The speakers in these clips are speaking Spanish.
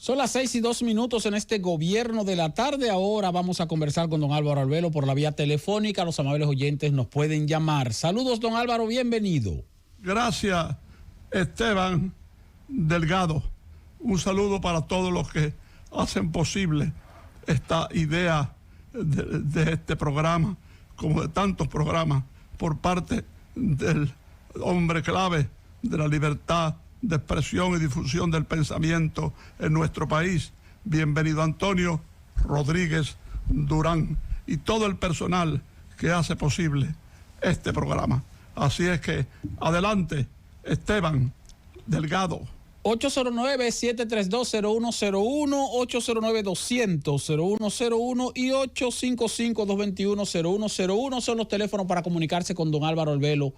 Son las 6:02 en este gobierno de la tarde. Ahora vamos a conversar con don Álvaro Arbelo por la vía telefónica. Los amables oyentes nos pueden llamar. Saludos, don Álvaro, bienvenido. Gracias, Esteban Delgado. Un saludo para todos los que hacen posible esta idea de este programa, como de tantos programas, por parte del hombre clave de la libertad de expresión y difusión del pensamiento en nuestro país. Bienvenido Antonio Rodríguez Durán y todo el personal que hace posible este programa. Así es que adelante, Esteban Delgado. 809-732-0101, 809-200-0101 y 855-221-0101 son los teléfonos para comunicarse con don Álvaro Arbelo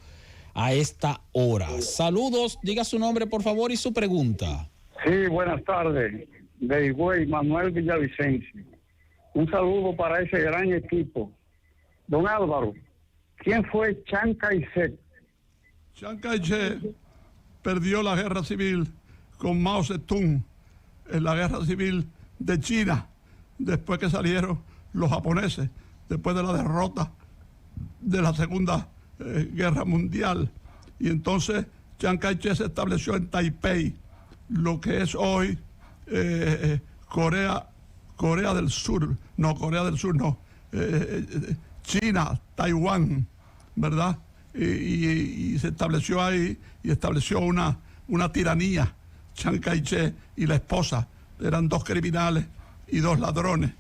a esta hora. Saludos, diga su nombre por favor y su pregunta. Sí, buenas tardes, de Higüey, Manuel Villavicencio. Un saludo para ese gran equipo. Don Álvaro, ¿quién fue Chiang Kai-shek? Chiang Kai-shek perdió la guerra civil con Mao Zedong en la guerra civil de China, después que salieron los japoneses, después de la derrota de la Segunda Guerra Mundial. Y entonces Chiang Kai-shek se estableció en Taipei, lo que es hoy Corea del Sur, China, Taiwán, ¿verdad? Y se estableció ahí y estableció una tiranía. Chiang Kai-shek y la esposa eran dos criminales y dos ladrones.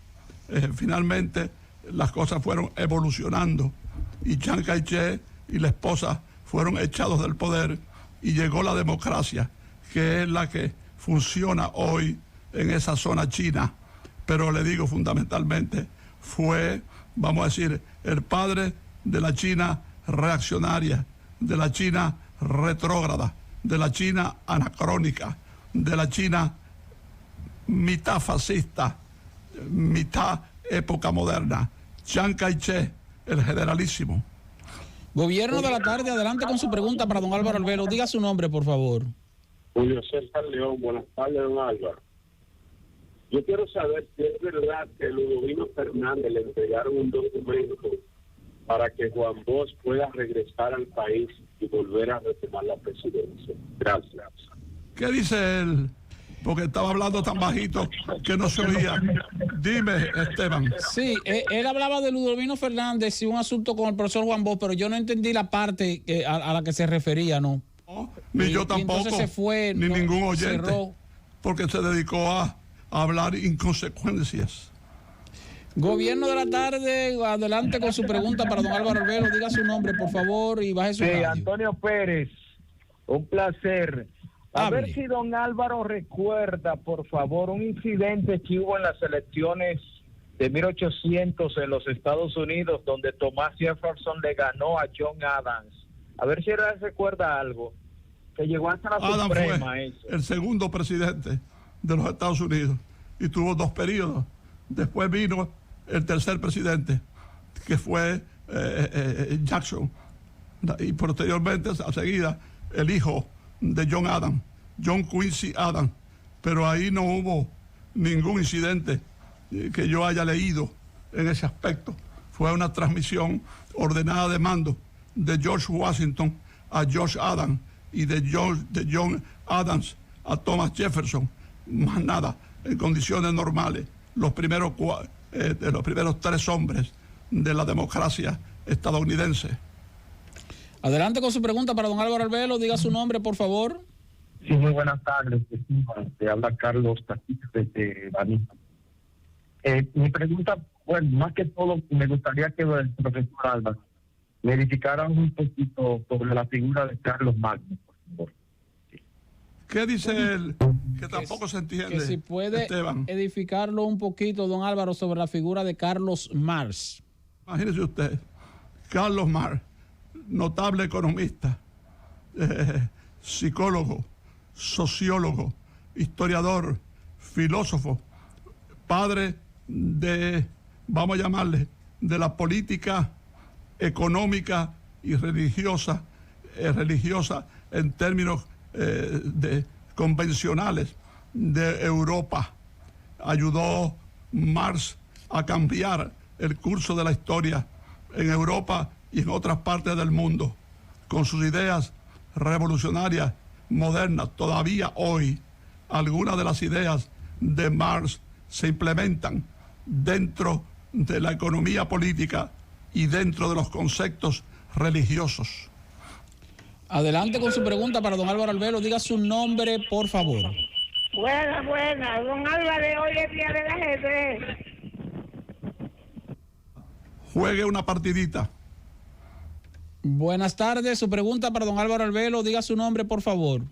Finalmente las cosas fueron evolucionando y Chiang Kai-shek y la esposa fueron echados del poder y llegó la democracia, que es la que funciona hoy en esa zona china. Pero le digo, fundamentalmente fue, vamos a decir, el padre de la China reaccionaria, de la China retrógrada, de la China anacrónica, de la China mitad fascista, mitad época moderna. Chiang Kai-shek, el generalísimo. Gobierno de la tarde, adelante con su pregunta para don Álvaro Arbelo. Diga su nombre, por favor. Julio César León, buenas tardes, don Álvaro. Yo quiero saber si es verdad que Ludovino Fernández le entregaron un documento para que Juan Bosch pueda regresar al país y volver a retomar la presidencia. Gracias. ¿Qué dice él? Porque estaba hablando tan bajito que no se oía. Dime, Esteban. Sí, él hablaba de Ludovino Fernández y un asunto con el profesor Juan Bosch, pero yo no entendí la parte a la que se refería, ¿no? No, ni yo tampoco, entonces se fue, ni ningún oyente, cerró. porque se dedicó a hablar inconsecuencias. Gobierno de la tarde, adelante con su pregunta para don Álvaro Arbelo. Diga su nombre, por favor, y baje su radio. Antonio Pérez, un placer. Hable. Ver si don Álvaro recuerda, por favor, un incidente que hubo en las elecciones de 1800 en los Estados Unidos, donde Thomas Jefferson le ganó a John Adams. A ver si él recuerda algo, que llegó hasta la Adams Suprema. fue eso. el segundo presidente de los Estados Unidos y tuvo 2 periodos. Después vino el tercer presidente, que fue Jackson, y posteriormente, a seguida, el hijo de John Adams, John Quincy Adams, pero ahí no hubo ningún incidente que yo haya leído en ese aspecto. Fue una transmisión ordenada de mando de George Washington a George Adams y de John Adams a Thomas Jefferson, más nada, en condiciones normales. Los primeros 3 hombres de la democracia estadounidense. Adelante con su pregunta para don Álvaro Arbelo. Diga su nombre, por favor. Sí, muy buenas tardes. Te habla Carlos Taquito desde Baní. Mi pregunta, bueno, más que todo, me gustaría que el profesor Álvaro me edificara un poquito sobre la figura de Carlos Magno, por favor. ¿Qué dice él? Que tampoco se entiende. Que si puede, Esteban, edificarlo un poquito, don Álvaro, sobre la figura de Carlos Marx. imagínese usted, Carlos Marx, notable economista, psicólogo, sociólogo, historiador, filósofo, padre de, vamos a llamarle, de la política económica y religiosa en términos convencionales de Europa, ayudó Marx a cambiar el curso de la historia en Europa y en otras partes del mundo. Con sus ideas revolucionarias, modernas, todavía hoy, algunas de las ideas de Marx se implementan dentro de la economía política y dentro de los conceptos religiosos. Adelante con su pregunta para don Álvaro Albelo. Diga su nombre, por favor. Buena. Don Álvaro, hoy es día del ajedrez. Juegue una partidita. Buenas tardes. Su pregunta para don Álvaro Albelo. Diga su nombre, por favor.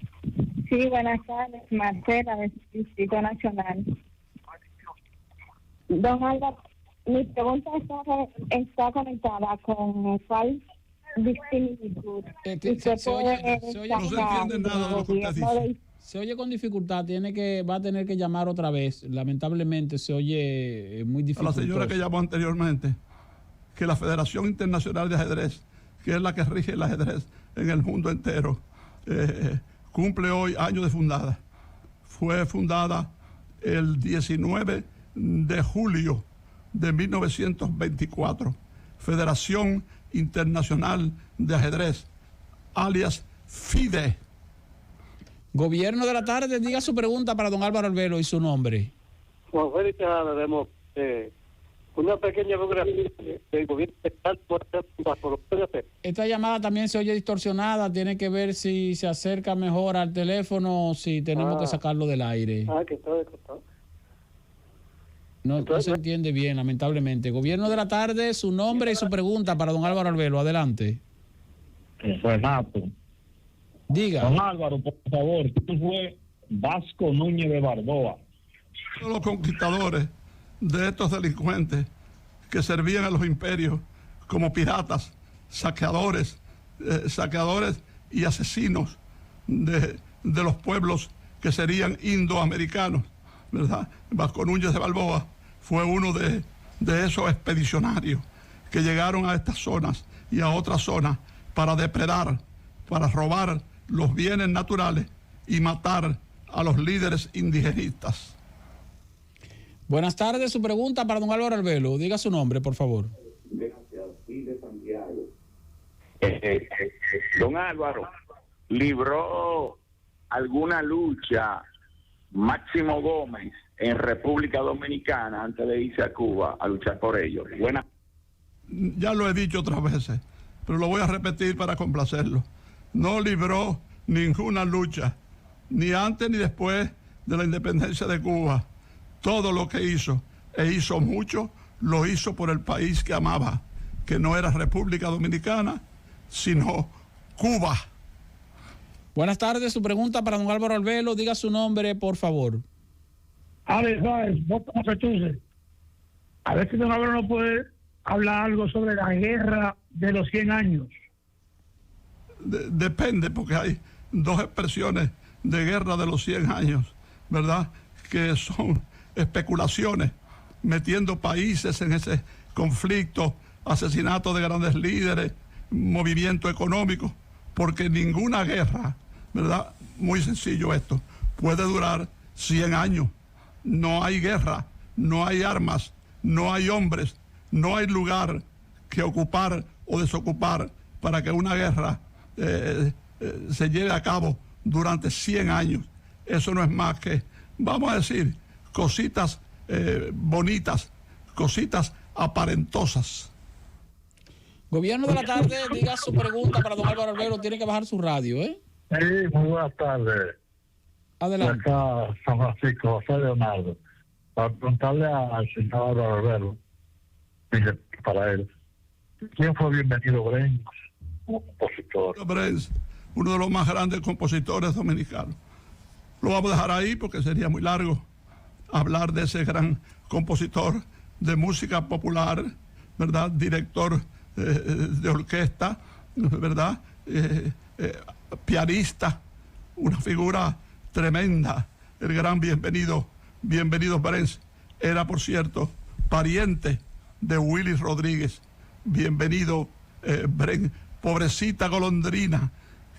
Sí, buenas tardes. Marcela, del Distrito Nacional. Don Álvaro, mi pregunta está conectada con cuál similitud. No se entiende nada de lo que usted dice. Se oye con dificultad, va a tener que llamar otra vez. Lamentablemente se oye muy difícil. A la señora que llamó anteriormente, que la Federación Internacional de Ajedrez, que es la que rige el ajedrez en el mundo entero, cumple hoy años de fundada. Fue fundada el 19 de julio de 1924. Federación Internacional de Ajedrez, alias FIDE. Gobierno de la tarde, diga su pregunta para don Álvaro Albelo y su nombre. Juan Félix Tejada, demos una pequeña biografía del gobierno estatal. Esta llamada también se oye distorsionada, tiene que ver si se acerca mejor al teléfono o si tenemos que sacarlo del aire. Que está descontado. No se entiende bien, lamentablemente. Gobierno de la tarde, su nombre y su pregunta para don Álvaro Albelo. Adelante. Renato. Diga. Don Álvaro, por favor, ¿quién fue Vasco Núñez de Balboa? Los conquistadores de estos delincuentes que servían a los imperios como piratas, saqueadores y asesinos de los pueblos que serían indoamericanos, ¿verdad? Vasco Núñez de Balboa fue uno de esos expedicionarios que llegaron a estas zonas y a otras zonas para depredar, para robar los bienes naturales y matar a los líderes indigenistas. Buenas tardes, su pregunta para don Álvaro Albelo. Diga su nombre, por favor. Don Álvaro, ¿libró alguna lucha Máximo Gómez en República Dominicana antes de irse a Cuba a luchar por ellos? Buena. Ya lo he dicho otras veces, pero lo voy a repetir para complacerlo. No libró ninguna lucha, ni antes ni después de la independencia de Cuba. Todo lo que hizo, e hizo mucho, lo hizo por el país que amaba, que no era República Dominicana, sino Cuba. Buenas tardes, su pregunta para don Álvaro Albelo. Diga su nombre, por favor. Alex Báez, Massachusetts. A ver si don Álvaro no puede hablar algo sobre la guerra de los 100 años. Depende, porque hay dos expresiones de guerra de los 100 años, ¿verdad? Que son especulaciones, metiendo países en ese conflicto, asesinato de grandes líderes, movimiento económico, porque ninguna guerra, ¿verdad? Muy sencillo esto, puede durar 100 años. No hay guerra, no hay armas, no hay hombres, no hay lugar que ocupar o desocupar para que una guerra se lleve a cabo durante 100 años. Eso no es más que, vamos a decir, cositas bonitas, cositas aparentosas. Gobierno de la tarde, diga su pregunta para don Álvaro Albelo. Tiene que bajar su radio, ¿eh? Sí, muy buenas tardes. Adelante. Acá San Francisco, José Leonardo. Para preguntarle al señor Álvaro Albelo, para él, ¿quién fue Bienvenido Brenes como compositor? Brenes, uno de los más grandes compositores dominicanos. Lo vamos a dejar ahí porque sería muy largo hablar de ese gran compositor de música popular, ¿verdad? Director de orquesta, ¿verdad? Pianista, una figura tremenda, el gran Bienvenido Brenes. Era, por cierto, pariente de Willy Rodríguez. Bienvenido Brenes, pobrecita golondrina,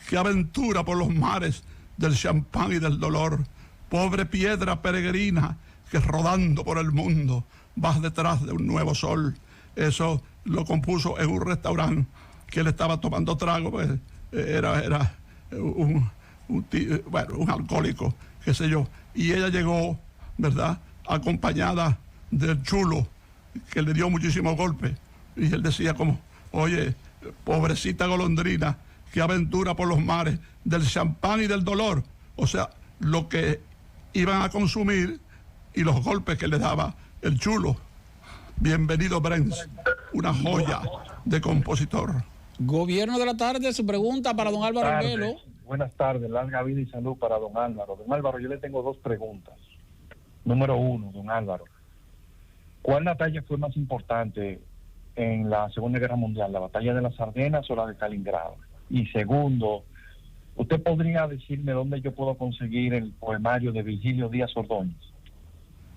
que aventura por los mares del champán y del dolor. Pobre piedra peregrina que rodando por el mundo vas detrás de un nuevo sol. Eso lo compuso en un restaurante que él estaba tomando trago, pues era un alcohólico, qué sé yo. Y ella llegó, ¿verdad?, acompañada del chulo, que le dio muchísimos golpes. Y él decía como, oye, pobrecita golondrina, qué aventura por los mares del champán y del dolor. O sea, lo que iban a consumir y los golpes que le daba el chulo. Bienvenido, Brens, una joya de compositor. Gobierno de la tarde, su pregunta para don Álvaro Arbelo. Buenas tardes, larga vida y salud para don Álvaro. Don Álvaro, yo le tengo dos preguntas. Número uno, don Álvaro, ¿cuál batalla fue más importante en la Segunda Guerra Mundial, la batalla de las Ardenas o la de Stalingrado? Y segundo, ¿usted podría decirme dónde yo puedo conseguir el poemario de Virgilio Díaz Ordóñez?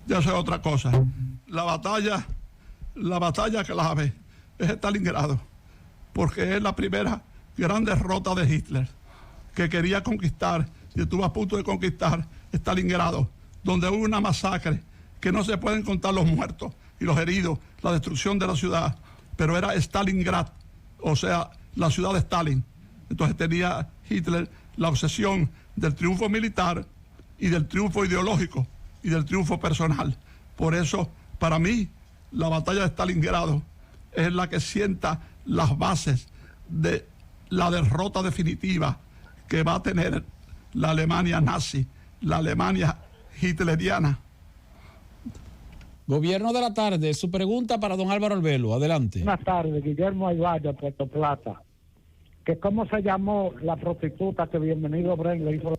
Ya sé otra cosa. La batalla clave es Stalingrado, porque es la primera gran derrota de Hitler, que quería conquistar y estuvo a punto de conquistar Stalingrado, donde hubo una masacre que no se pueden contar los muertos y los heridos, la destrucción de la ciudad, pero era Stalingrad, o sea, la ciudad de Stalin. Entonces tenía Hitler la obsesión del triunfo militar y del triunfo ideológico y del triunfo personal. Por eso, para mí, la batalla de Stalingrado es la que sienta las bases de la derrota definitiva que va a tener la Alemania nazi, la Alemania hitleriana. Gobierno de la tarde, su pregunta para don Álvaro Arbelo. Adelante. Buenas tardes, Guillermo Aybarra, Puerto Plata. Que ¿cómo se llamó la prostituta que Bienvenido Bren le hizo?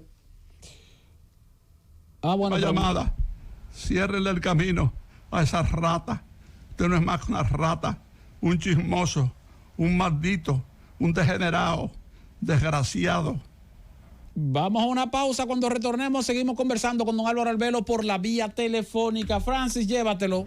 Una llamada. Ciérrenle el camino a esa rata. Usted no es más que una rata, un chismoso, un maldito, un degenerado, desgraciado. Vamos a una pausa. Cuando retornemos seguimos conversando con don Álvaro Arbelo por la vía telefónica. Francis, llévatelo.